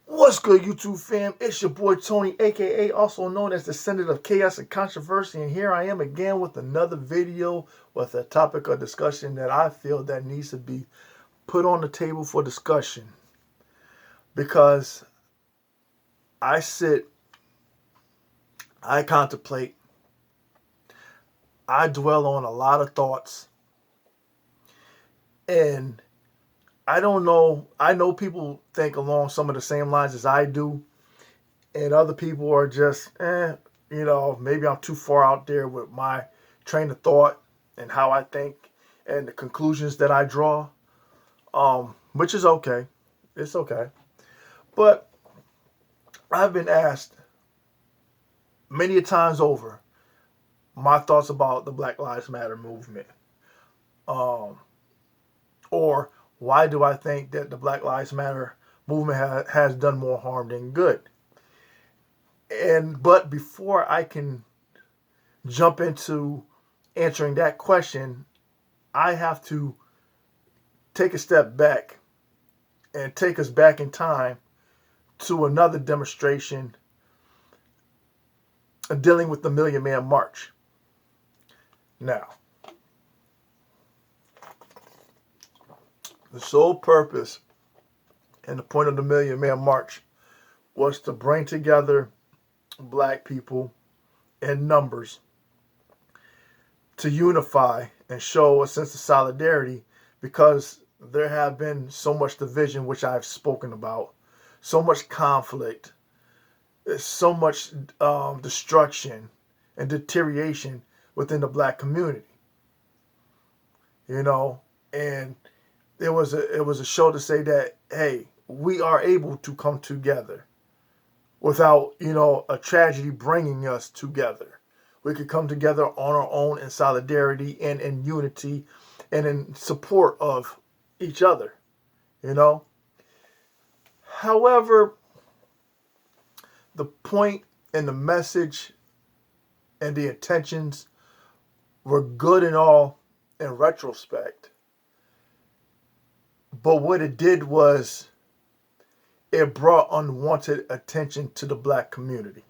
What's good, YouTube fam? It's your boy Tony, aka also known as the Descendant of Chaos and Controversy, and here I am again with another video with a topic of discussion that I feel that needs to be put on the table for discussion. Because I sit, I contemplate, I dwell on a lot of thoughts, and I don't know, I know people think along some of the same lines as I do, and other people are just, maybe I'm too far out there with my train of thought and how I think and the conclusions that I draw, which is okay. It's okay. But I've been asked many a times over my thoughts about the Black Lives Matter movement, um, or why do I think that the Black Lives Matter movement has done more harm than good. But before I can jump into answering that question, I have to take a step back and take us back in time to another demonstration dealing with the Million Man March. Now, the sole purpose and the point of the Million Man March was to bring together black people in numbers to unify and show a sense of solidarity, because there have been so much division, which I've spoken about, so much conflict, so much destruction and deterioration within the black community. You know, and it was a show to say that, hey, we are able to come together without, a tragedy bringing us together. We could come together on our own in solidarity and in unity and in support of each other, you know. However, the point and the message and the intentions were good and all in retrospect. But what it did was it brought unwanted attention to the black community.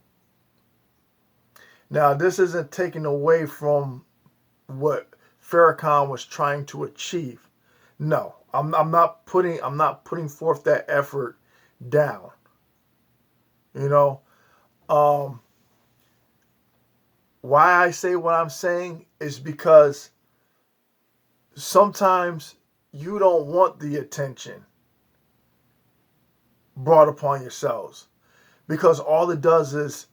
Now, this isn't taking away from what Farrakhan was trying to achieve. No, I'm not putting forth that effort down. You know, um, why I say what I'm saying is because sometimes you don't want the attention brought upon yourselves, because all it does is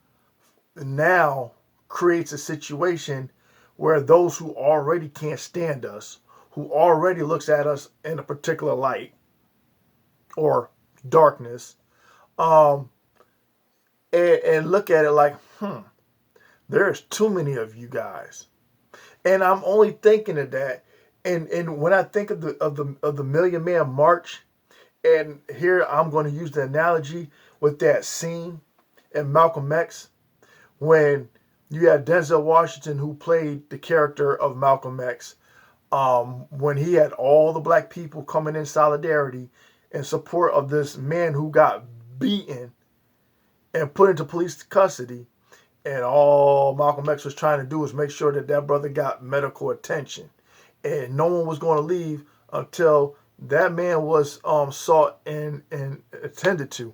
now creates a situation where those who already can't stand us, who already looks at us in a particular light or darkness, um, and look at it like, there's too many of you guys. And I'm only thinking of that. And when I think of the Million Man March, and here I'm going to use the analogy with that scene in Malcolm X when you had Denzel Washington, who played the character of Malcolm X, when he had all the black people coming in solidarity in support of this man who got beaten and put into police custody. And all Malcolm X was trying to do was make sure that that brother got medical attention. And no one was going to leave until that man was sought and attended to.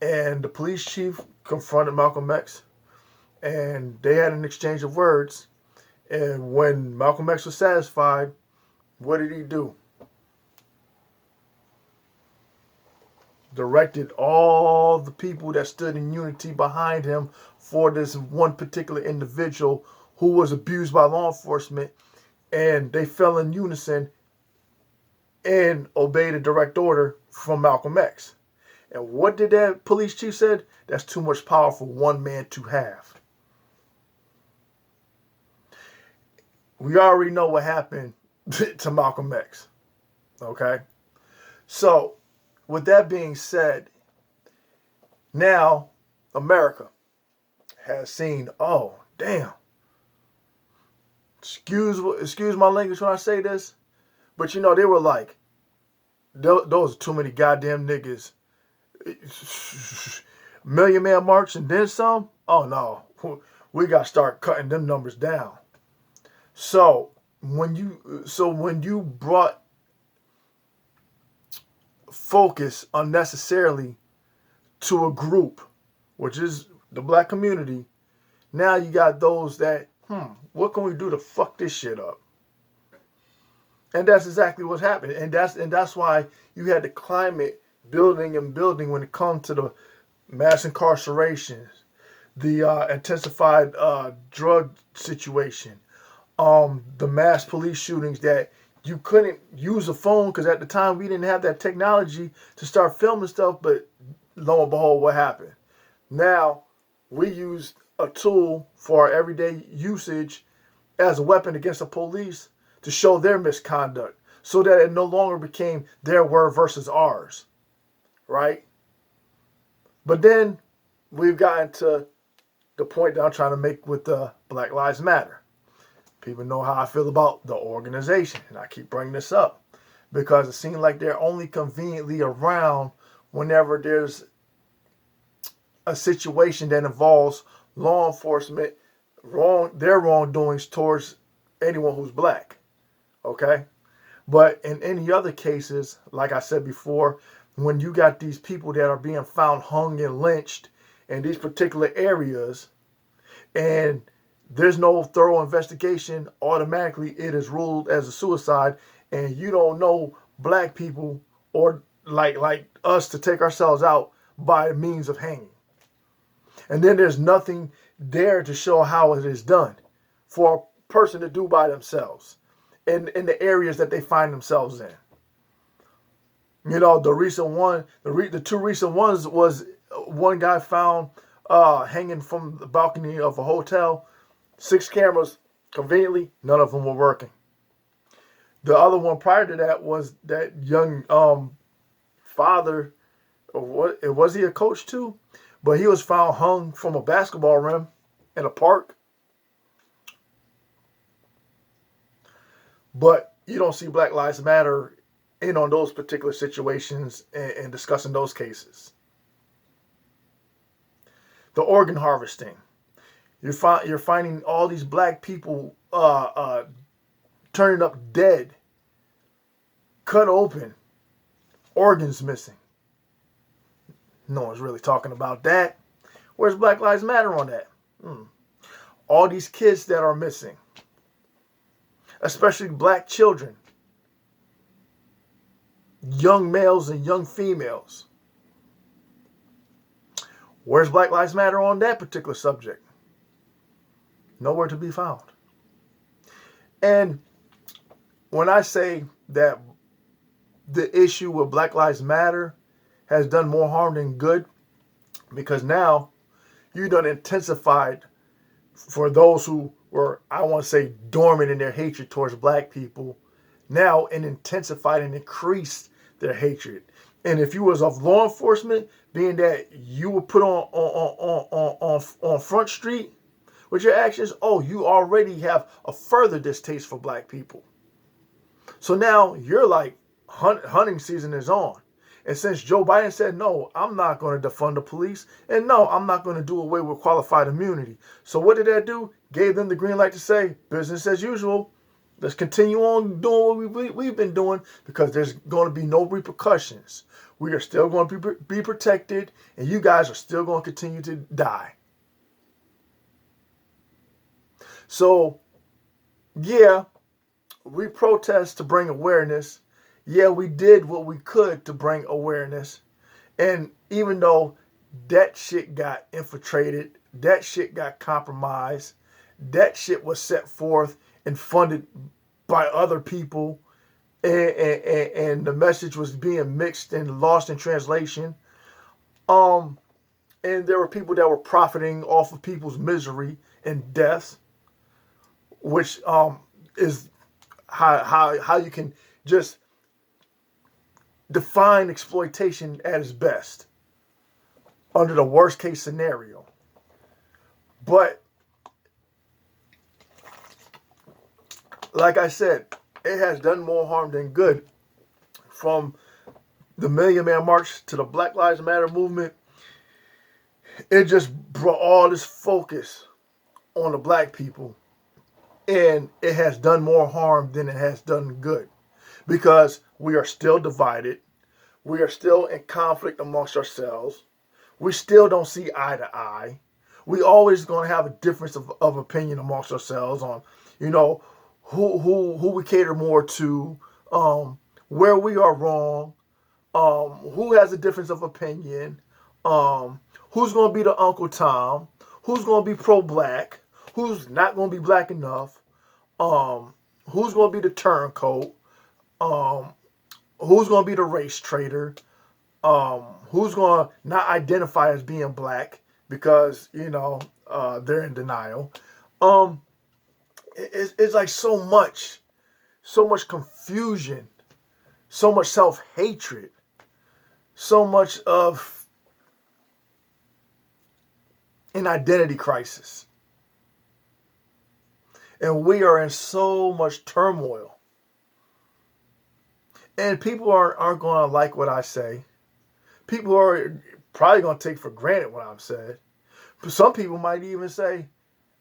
And the police chief confronted Malcolm X, and they had an exchange of words. And when Malcolm X was satisfied, what did he do? Directed all the people that stood in unity behind him for this one particular individual who was abused by law enforcement, and they fell in unison and obeyed a direct order from Malcolm X. And what did that police chief said? That's too much power for one man to have. We already know what happened to Malcolm X. Okay? So, with that being said, now America has seen, oh, damn. Excuse my language when I say this, but they were like, those are too many goddamn niggas Million Man March and then some. Oh no, we got to start cutting them numbers down. So when you brought focus unnecessarily to a group, which is the black community, now you got those that, what can we do to fuck this shit up? And that's exactly what's happening. And that's why you had the climate building and building when it comes to the mass incarcerations, the intensified drug situation, the mass police shootings that you couldn't use a phone because at the time we didn't have that technology to start filming stuff. But lo and behold, what happened? Now we use a tool for our everyday usage as a weapon against the police to show their misconduct so that it no longer became their word versus ours, right? But then we've gotten to the point that I'm trying to make with the Black Lives Matter. People know how I feel about the organization, and I keep bringing this up because it seems like they're only conveniently around whenever there's a situation that involves law enforcement, their wrongdoings towards anyone who's black. Okay? But in any other cases, like I said before, when you got these people that are being found hung and lynched in these particular areas, and there's no thorough investigation, automatically it is ruled as a suicide, and you don't know black people or like us to take ourselves out by means of hanging. And then there's nothing there to show how it is done for a person to do by themselves in the areas that they find themselves in. You know, the recent one, the two recent ones was one guy found hanging from the balcony of a hotel, 6 cameras, conveniently, none of them were working. The other one prior to that was that young father, or what, was he a coach too? But he was found hung from a basketball rim in a park. But you don't see Black Lives Matter in on those particular situations and discussing those cases. The organ harvesting. You're finding all these black people turning up dead, cut open, organs missing. No one's really talking about that. Where's Black Lives Matter on that? All these kids that are missing, especially black children, young males and young females. Where's Black Lives Matter on that particular subject? Nowhere to be found. And when I say that the issue with Black Lives Matter has done more harm than good, because now you done intensified for those who were, I want to say, dormant in their hatred towards black people, now and intensified and increased their hatred. And if you was of law enforcement, being that you were put on Front Street with your actions, you already have a further distaste for black people. So now you're like, hunting season is on. And since Joe Biden said, no, I'm not going to defund the police, and no, I'm not going to do away with qualified immunity. So what did that do? Gave them the green light to say, business as usual. Let's continue on doing what we've been doing, because there's going to be no repercussions. We are still going to be protected, and you guys are still going to continue to die. So, yeah, we protest to bring awareness. Yeah, we did what we could to bring awareness. And even though that shit got infiltrated, that shit got compromised, that shit was set forth and funded by other people, and the message was being mixed and lost in translation. And there were people that were profiting off of people's misery and death, which is how you can just define exploitation at its best under the worst case scenario. But like I said, it has done more harm than good from the Million Man March to the Black Lives Matter movement, it just brought all this focus on the black people. And it has done more harm than it has done good. Because we are still divided. We are still in conflict amongst ourselves. We still don't see eye to eye. We always going to have a difference of opinion amongst ourselves on, you know, who we cater more to, where we are wrong, who has a difference of opinion, who's going to be the Uncle Tom, who's going to be pro-black, who's not going to be black enough, who's going to be the turncoat, who's going to be the race traitor, who's going to not identify as being black because, they're in denial. It's like so much confusion, so much self-hatred, so much of an identity crisis. And we are in so much turmoil. And people aren't going to like what I say. People are probably going to take for granted what I'm saying. But some people might even say,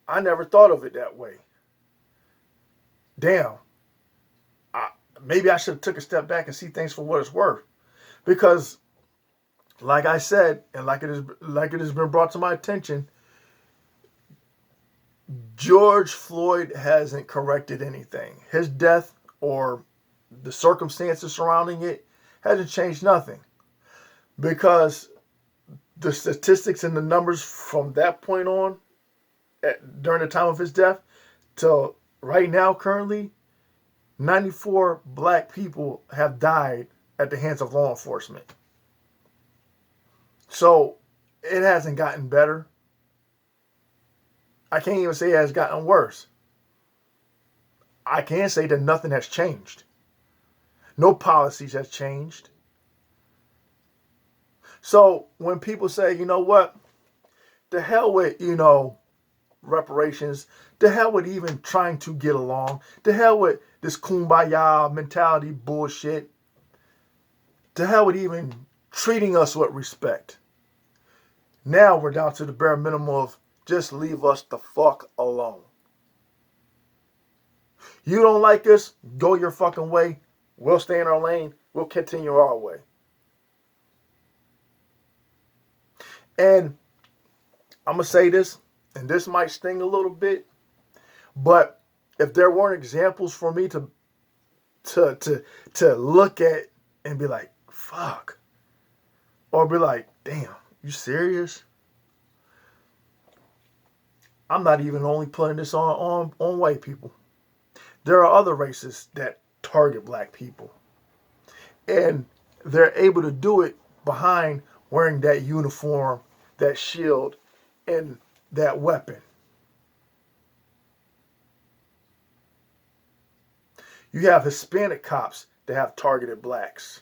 I never thought of it that way. Damn. Maybe I should have took a step back and see things for what it's worth. Because, like I said, and like it has been brought to my attention, George Floyd hasn't corrected anything. His death or the circumstances surrounding it hasn't changed nothing. Because the statistics and the numbers from that point on, during the time of his death, till right now, currently, 94 black people have died at the hands of law enforcement. So it hasn't gotten better. I can't even say it has gotten worse. I can say that nothing has changed. No policies has changed. So when people say, you know what, the hell with, reparations, the hell with even trying to get along, the hell with this kumbaya mentality bullshit, the hell with even treating us with respect. Now we're down to the bare minimum of just leave us the fuck alone. You don't like us, go your fucking way. We'll stay in our lane. We'll continue our way. And I'm going to say this, and this might sting a little bit, but if there weren't examples for me to look at and be like, fuck, or be like, damn, you serious? I'm not even only putting this on white people. There are other races that target black people. And they're able to do it behind wearing that uniform, that shield, and that weapon. You have Hispanic cops that have targeted blacks.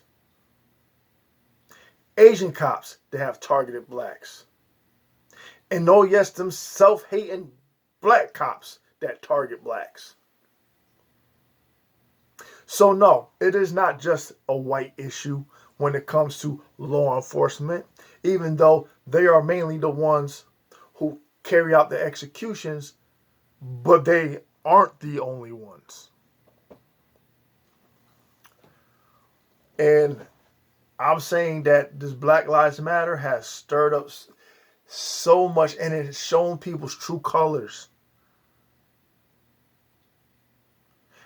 Asian cops that have targeted blacks. And no, yes, them self-hating black cops that target blacks. So no, it is not just a white issue when it comes to law enforcement, even though they are mainly the ones who carry out the executions, but they aren't the only ones. And I'm saying that this Black Lives Matter has stirred up so much, and it has shown people's true colors.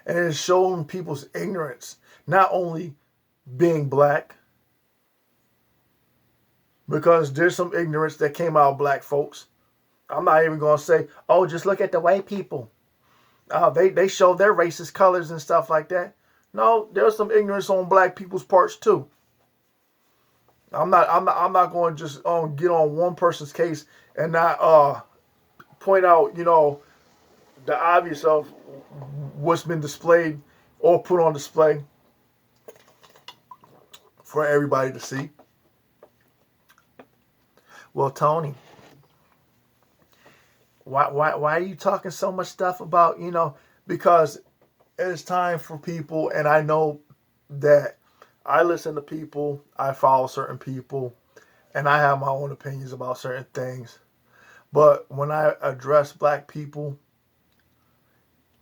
And it has shown people's ignorance, not only being black, because there's some ignorance that came out of black folks. I'm not even going to say, oh, just look at the white people. They show their racist colors and stuff like that. No, there's some ignorance on black people's parts too. I'm not going to just get on one person's case and not point out, the obvious of what's been displayed or put on display for everybody to see. Well, Tony, why are you talking so much stuff about, because it's time for people, and I know that I listen to people, I follow certain people, and I have my own opinions about certain things. But when I address black people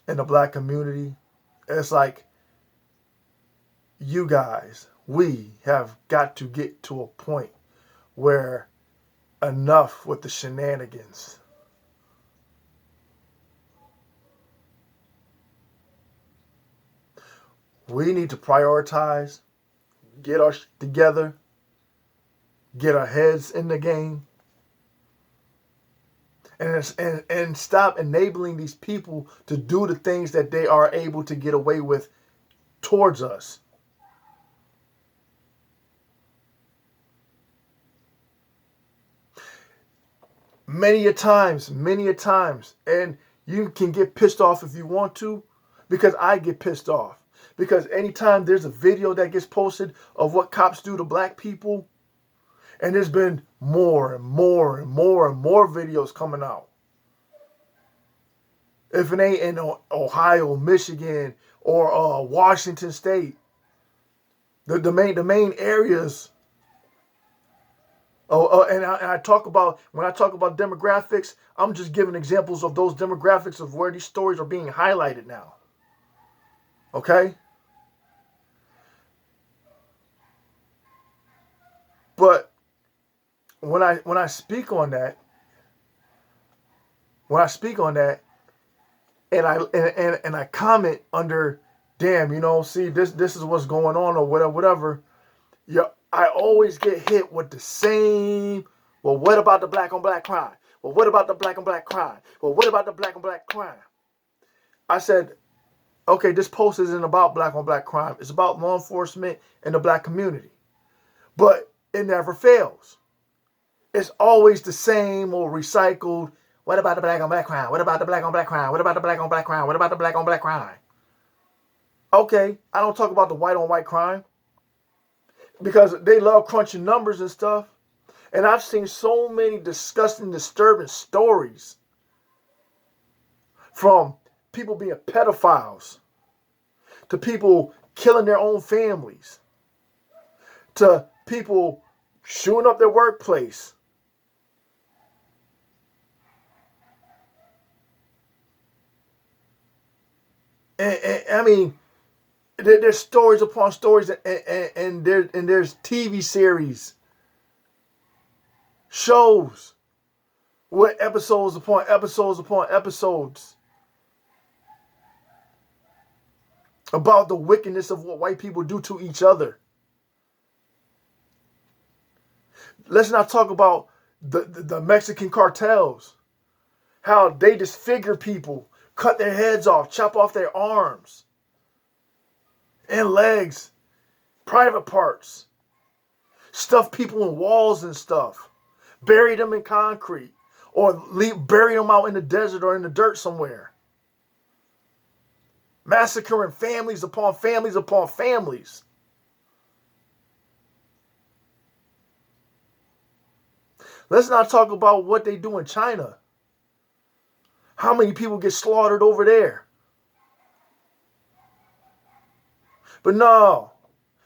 in the black community, it's like you guys, we have got to get to a point where enough with the shenanigans. We need to prioritize, get our shit together, get our heads in the game, and stop enabling these people to do the things that they are able to get away with towards us. Many a times, and you can get pissed off if you want to, because I get pissed off. Because anytime there's a video that gets posted of what cops do to black people, and there's been more and more and more and more videos coming out. If it ain't in Ohio, Michigan, or Washington State, the main areas. And I talk about, when I talk about demographics, I'm just giving examples of those demographics of where these stories are being highlighted now. Okay? But when I speak on that, and I comment under, damn, see, this is what's going on, or whatever. Yeah, I always get hit with the same. Well, what about the black on black crime? Well, what about the black on black crime? Well, what about the black on black crime? I said, okay, this post isn't about black on black crime. It's about law enforcement and the black community. But it never fails. It's always the same or recycled. What about the black on black crime? What about the black on black crime? What about the black on black crime? What about the black on black crime? Okay, I don't talk about the white on white crime, because they love crunching numbers and stuff. And I've seen so many disgusting, disturbing stories from people being pedophiles, to people killing their own families, to people shooting up their workplace. And I mean, there's stories upon stories, and there's TV series, shows, with episodes upon episodes upon episodes about the wickedness of what white people do to each other. Let's not talk about the Mexican cartels, how they disfigure people, cut their heads off, chop off their arms and legs, private parts, stuff people in walls and stuff, bury them in concrete, or bury them out in the desert or in the dirt somewhere. Massacring families upon families upon families. Let's not talk about what they do in China. How many people get slaughtered over there? But no,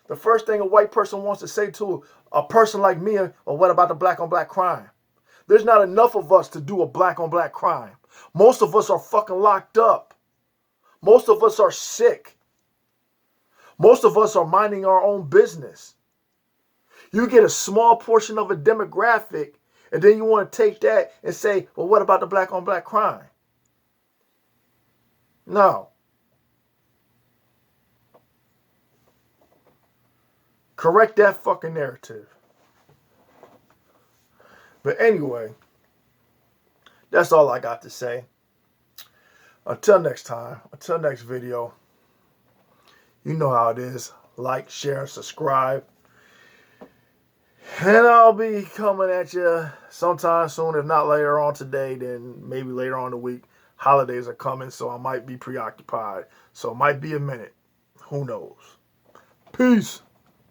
the first thing a white person wants to say to a person like me, or what about the black on black crime? There's not enough of us to do a black on black crime. Most of us are fucking locked up. Most of us are sick. Most of us are minding our own business. You get a small portion of a demographic, and then you want to take that and say, well, what about the black on black crime? No. Correct that fucking narrative. But anyway, that's all I got to say. Until next time, until next video, you know how it is. Like, share, and subscribe. And I'll be coming at you sometime soon. If not later on today, then maybe later on in the week. Holidays are coming, so I might be preoccupied. So it might be a minute. Who knows? Peace.